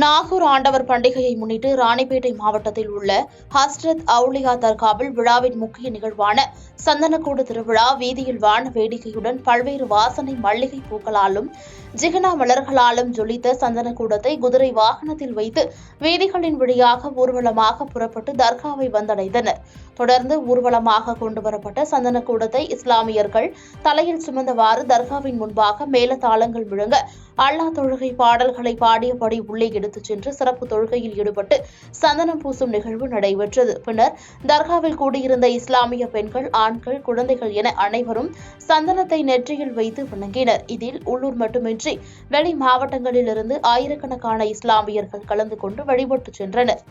நாகூர் ஆண்டவர் பண்டிகையை முன்னிட்டு ராணிப்பேட்டை மாவட்டத்தில் உள்ள ஹஸ்ரத் அவுலியா தர்காவில் விழாவின் முக்கிய நிகழ்வான சந்தனக்கூடு திருவிழா வீதியில் வான வேடிக்கையுடன் பல்வேறு வாசனை மல்லிகை பூக்களாலும் ஜிகனா மலர்களாலும் ஜொலித்த சந்தனக்கூடத்தை குதிரை வாகனத்தில் வைத்து வீதிகளின் வழியாக ஊர்வலமாக புறப்பட்டு தர்காவை வந்தடைந்தனர். தொடர்ந்து ஊர்வலமாக கொண்டுவரப்பட்ட சந்தனக்கூடத்தை இஸ்லாமியர்கள் தலையில் சுமந்தவாறு தர்காவின் முன்பாக மேளதாளங்கள் முழங்க அல்லாஹ் தொழுகை பாடல்களை பாடியபடி உள்ளே எடுத்துச் சென்று சிறப்பு தொழுகையில் ஈடுபட்டு சந்தனம் பூசும் நிகழ்வு நடைபெற்றது. பின்னர் தர்காவில் கூடியிருந்த இஸ்லாமிய பெண்கள், ஆண்கள், குழந்தைகள் என அனைவரும் சந்தனத்தை நெற்றியில் வைத்து வணங்கினர். இதில் உள்ளூர் மட்டுமின்றி வெளி மாவட்டங்களிலிருந்து ஆயிரக்கணக்கான இஸ்லாமியர்கள் கலந்து கொண்டு வழிபட்டு சென்றனர்.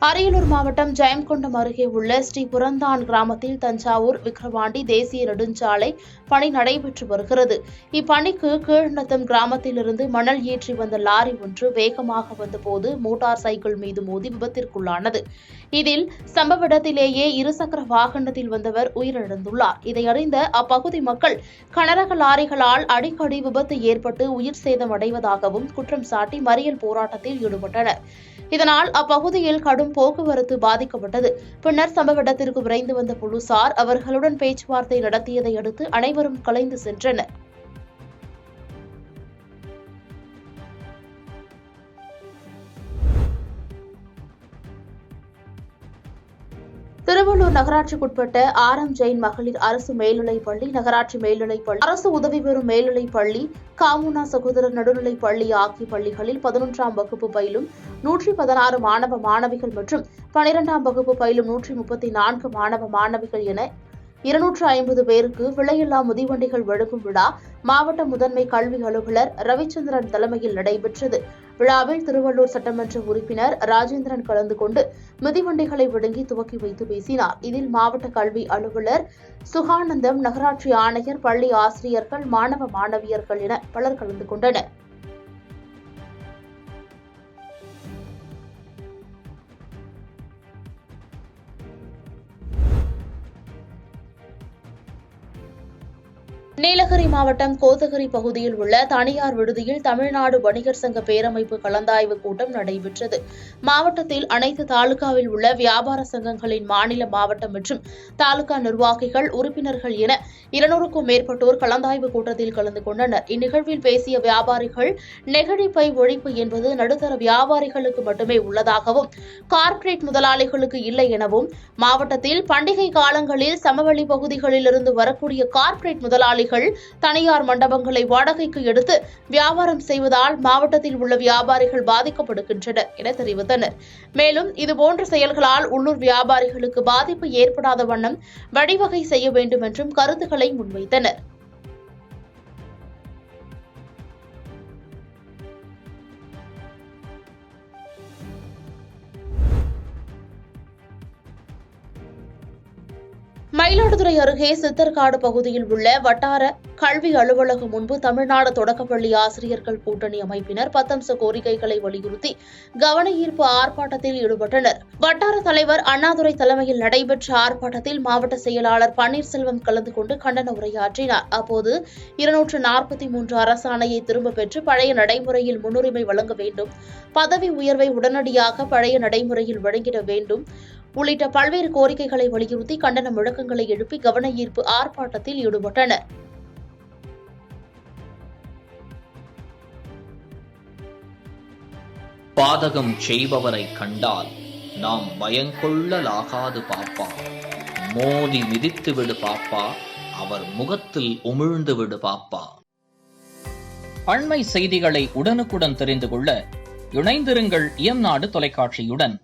அரியலூர் மாவட்டம் ஜெயங்கொண்டம் அருகே உள்ள ஸ்ரீ புரந்தான் கிராமத்தில் தஞ்சாவூர் விக்கிரவாண்டி தேசிய நெடுஞ்சாலை பணி நடைபெற்று வருகிறது. இப்பணிக்கு கீழ்நத்தம் கிராமத்திலிருந்து மணல் ஏற்றி வந்த லாரி ஒன்று வேகமாக வந்தபோது மோட்டார் சைக்கிள் மீது மோதி விபத்திற்குள்ளானது. இதில் சம்பவ இடத்திலேயே இருசக்கர வாகனத்தில் வந்தவர் உயிரிழந்துள்ளார். இதை அறிந்த அப்பகுதி மக்கள் கனரக லாரிகளால் அடிக்கடி விபத்து ஏற்பட்டு உயிர் சேதம் அடைவதாகவும் குற்றம் சாட்டி மறியல் போராட்டத்தில் ஈடுபட்டனர். இதனால் அப்பகுதியில் கடும் போக்குவரத்து பாதிக்கப்பட்டது. பின்னர் சம்பவ இடத்திற்கு விரைந்து வந்த போலீசார் அவர்களுடன் பேச்சுவார்த்தை நடத்தியதை அடுத்து அனைவரும் கலைந்து சென்றனர். திருவள்ளூர் நகராட்சிக்குட்பட்ட ஆர்.எம். ஜெயின் மகளிர் அரசு மேல்நிலைப்பள்ளி, நகராட்சி மேல்நிலைப்பள்ளி, அரசு உதவி பெறும் மேல்நிலைப்பள்ளி, காமுனா சகோதரர் நடுநிலைப் பள்ளி ஆகிய பள்ளிகளில் 11ஆம் வகுப்பு பயிலும் 116 மாணவ மாணவிகள் மற்றும் 12ஆம் வகுப்பு பயிலும் 134 மாணவ மாணவிகள் என 250 பேருக்கு விலையில்லா மிதிவண்டிகள் வழங்கும் விழா மாவட்ட முதன்மை கல்வி அலுவலர் ரவிச்சந்திரன் தலைமையில் நடைபெற்றது. விழாவில் திருவள்ளூர் சட்டமன்ற உறுப்பினர் ராஜேந்திரன் கலந்து கொண்டு மிதிவண்டிகளை வழங்கி துவக்கி வைத்து பேசினார். இதில் மாவட்ட கல்வி அலுவலர் சுகானந்தம், நகராட்சி ஆணையர், பள்ளி ஆசிரியர்கள், மாணவ மாணவியர்கள் என பலர் கலந்து கொண்டனர். நீலகிரி மாவட்டம் கோத்தகிரி பகுதியில் உள்ள தனியார் விடுதியில் தமிழ்நாடு வணிகர் சங்க பேரமைப்பு கலந்தாய்வு கூட்டம் நடைபெற்றது. மாவட்டத்தில் அனைத்து தாலுகாவில் உள்ள வியாபார சங்கங்களின் மாநில, மாவட்ட மற்றும் தாலுகா நிர்வாகிகள், உறுப்பினர்கள் என 200க்கும் மேற்பட்டோர் கலந்தாய்வு கூட்டத்தில் கலந்து கொண்டனர். இந்நிகழ்வில் பேசிய வியாபாரிகள், நெகிழிப்பை ஒழிப்பு என்பது நடுத்தர வியாபாரிகளுக்கு மட்டுமே உள்ளதாகவும், கார்ப்பரேட் முதலாளிகளுக்கு இல்லை எனவும், மாவட்டத்தில் பண்டிகை காலங்களில் சமவெளி பகுதிகளிலிருந்து வரக்கூடிய கார்ப்பரேட் முதலாளிகள் தனியார் மண்டபங்களை வாடகைக்கு எடுத்து வியாபாரம் செய்வதால் மாவட்டத்தில் உள்ள வியாபாரிகள் பாதிக்கப்படுகின்றனர் என தெரிவித்தனர். மேலும் இதுபோன்ற செயல்களால் உள்ளூர் வியாபாரிகளுக்கு பாதிப்பு ஏற்படாத வண்ணம் வழிவகை செய்ய வேண்டும் என்றும் கருத்துக்களை முன்வைத்தனர். மயிலாடுதுறை அருகே சித்தர்காடு பகுதியில் உள்ள வட்டார கல்வி அலுவலகம் முன்பு தமிழ்நாடு தொடக்கப்பள்ளி ஆசிரியர்கள் கூட்டணி அமைப்பினர் 10 அம்ச கோரிக்கைகளை வலியுறுத்தி கவன ஈர்ப்பு ஆர்ப்பாட்டத்தில் ஈடுபட்டனர். வட்டார தலைவர் அண்ணாதுரை தலைமையில் நடைபெற்ற ஆர்ப்பாட்டத்தில் மாவட்ட செயலாளர் பன்னீர்செல்வம் கலந்து கொண்டு கண்டன உரையாற்றினார். அப்போது 243 அரசாணையை திரும்பப் பெற்று பழைய நடைமுறையில் முன்னுரிமை வழங்க வேண்டும், பதவி உயர்வை உடனடியாக பழைய நடைமுறையில் வழங்கிட வேண்டும் உள்ளிட்ட பல்வேறு கோரிக்கைகளை வலியுறுத்தி கண்டன முழக்கங்களை எழுப்பி கவன ஈர்ப்பு ஆர்ப்பாட்டத்தில் ஈடுபட்டனர். பாதகம் செய்பவரை கண்டால் நாம் பயங்கொள்ளலாகாது பாப்பா, மோதி மிதித்து விடு பாப்பா, அவர் முகத்தில் உமிழ்ந்து விடு பாப்பா. அண்மை செய்திகளை உடனுக்குடன் தெரிந்து கொள்ள இணைந்திருங்கள் இயம்நாடு தொலைக்காட்சியுடன்.